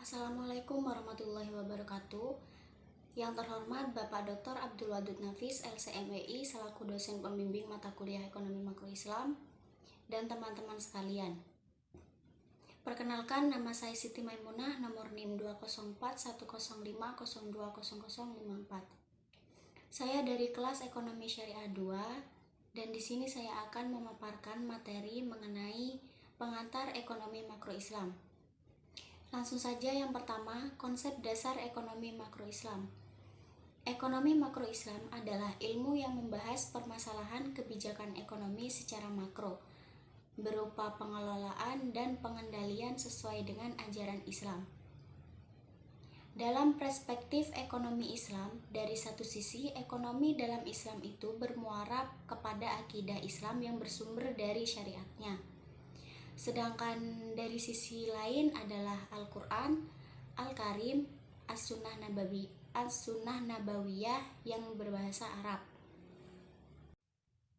Assalamualaikum warahmatullahi wabarakatuh. Yang terhormat Bapak Dr. Abdul Wadud Nafis, LCMEI, selaku dosen pembimbing mata kuliah Ekonomi Makro Islam, dan teman-teman sekalian. Perkenalkan, nama saya Siti Maimunah, nomor NIM 2041050200054. Saya dari kelas Ekonomi Syariah 2, dan di sini saya akan memaparkan materi mengenai pengantar ekonomi makro Islam. Langsung saja, yang pertama, konsep dasar ekonomi makro Islam. Ekonomi makro Islam adalah ilmu yang membahas permasalahan kebijakan ekonomi secara makro, berupa pengelolaan dan pengendalian sesuai dengan ajaran Islam. Dalam perspektif ekonomi Islam, dari satu sisi, ekonomi dalam Islam itu bermuara kepada akidah Islam yang bersumber dari syariatnya. Sedangkan dari sisi lain adalah Al-Quran, Al-Karim, As-Sunnah Nabawiyah yang berbahasa Arab.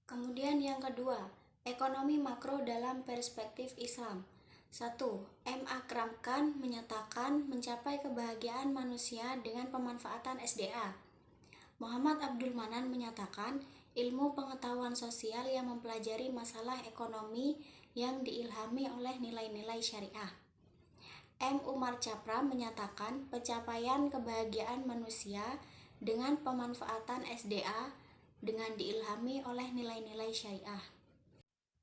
Kemudian yang kedua, ekonomi makro dalam perspektif Islam. 1. M. Akram Khan menyatakan mencapai kebahagiaan manusia dengan pemanfaatan SDA. Muhammad Abdul Manan menyatakan ilmu pengetahuan sosial yang mempelajari masalah ekonomi yang diilhami oleh nilai-nilai syariah. M. Umar Capra menyatakan pencapaian kebahagiaan manusia dengan pemanfaatan SDA dengan diilhami oleh nilai-nilai syariah.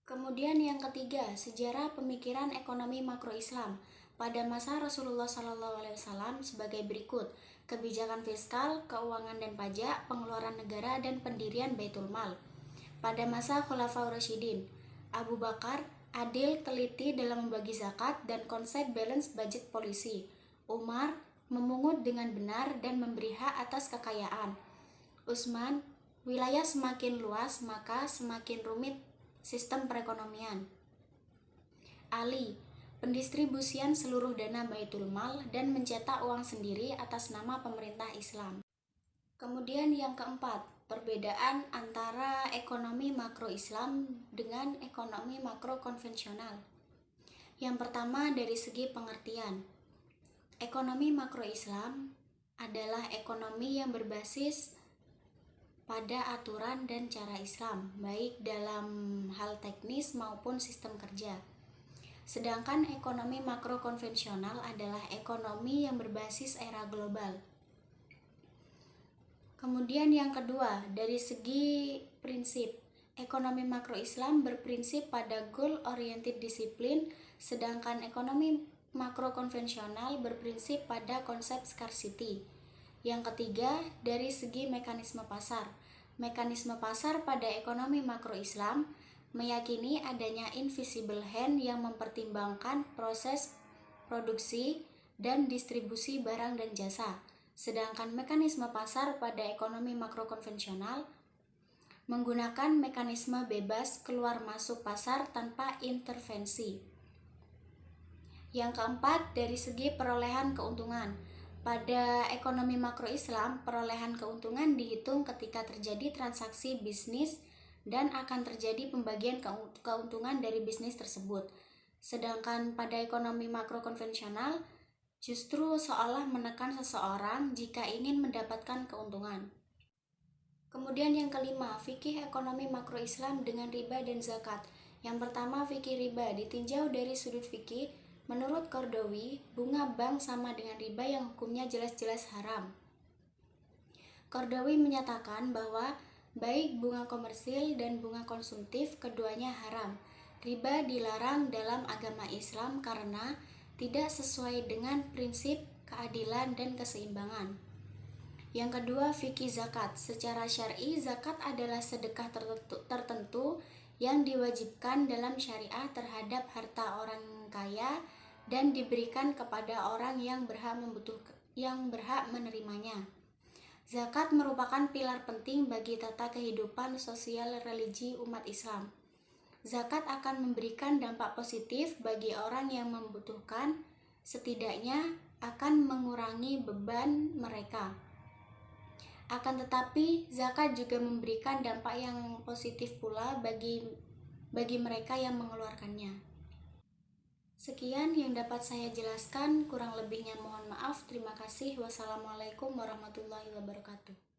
Kemudian yang ketiga, sejarah pemikiran ekonomi makro Islam pada masa Rasulullah SAW sebagai berikut: kebijakan fiskal, keuangan dan pajak, pengeluaran negara, dan pendirian Baitul Mal. Pada masa Khulafaur Rasyidin, Abu Bakar adil, teliti dalam membagi zakat dan konsep balance budget policy. Umar memungut dengan benar dan memberi hak atas kekayaan. Utsman, wilayah semakin luas maka semakin rumit sistem perekonomian. Ali, pendistribusian seluruh dana Baitul Mal dan mencetak uang sendiri atas nama pemerintah Islam. Kemudian yang keempat, perbedaan antara ekonomi makro Islam dengan ekonomi makro konvensional. Yang pertama, dari segi pengertian. Ekonomi makro Islam adalah ekonomi yang berbasis pada aturan dan cara Islam, baik dalam hal teknis maupun sistem kerja. Sedangkan ekonomi makro konvensional adalah ekonomi yang berbasis era global. Kemudian yang kedua, dari segi prinsip, ekonomi makro Islam berprinsip pada goal-oriented disiplin, sedangkan ekonomi makro konvensional berprinsip pada konsep scarcity. Yang ketiga, dari segi mekanisme pasar. Mekanisme pasar pada ekonomi makro Islam meyakini adanya invisible hand yang mempertimbangkan proses produksi dan distribusi barang dan jasa. Sedangkan mekanisme pasar pada ekonomi makro konvensional menggunakan mekanisme bebas keluar masuk pasar tanpa intervensi. Yang keempat, dari segi perolehan keuntungan. Pada ekonomi makro Islam, perolehan keuntungan dihitung ketika terjadi transaksi bisnis dan akan terjadi pembagian keuntungan dari bisnis tersebut. Sedangkan pada ekonomi makro konvensional, justru seolah menekan seseorang jika ingin mendapatkan keuntungan. Kemudian yang kelima, fikih ekonomi makro Islam dengan riba dan zakat. Yang pertama, fikih riba ditinjau dari sudut fikih. Menurut Qardawi, bunga bank sama dengan riba yang hukumnya jelas-jelas haram. Qardawi menyatakan bahwa baik bunga komersil dan bunga konsumtif keduanya haram. Riba dilarang dalam agama Islam karena tidak sesuai dengan prinsip keadilan dan keseimbangan. Yang kedua, fikih zakat. Secara syar'i, zakat adalah sedekah tertentu yang diwajibkan dalam syariah terhadap harta orang kaya dan diberikan kepada orang yang berhak menerimanya. Zakat merupakan pilar penting bagi tata kehidupan sosial religi umat Islam. Zakat akan memberikan dampak positif bagi orang yang membutuhkan, setidaknya akan mengurangi beban mereka. Akan tetapi, zakat juga memberikan dampak yang positif pula bagi mereka yang mengeluarkannya. Sekian yang dapat saya jelaskan, kurang lebihnya mohon maaf. Terima kasih. Wassalamualaikum warahmatullahi wabarakatuh.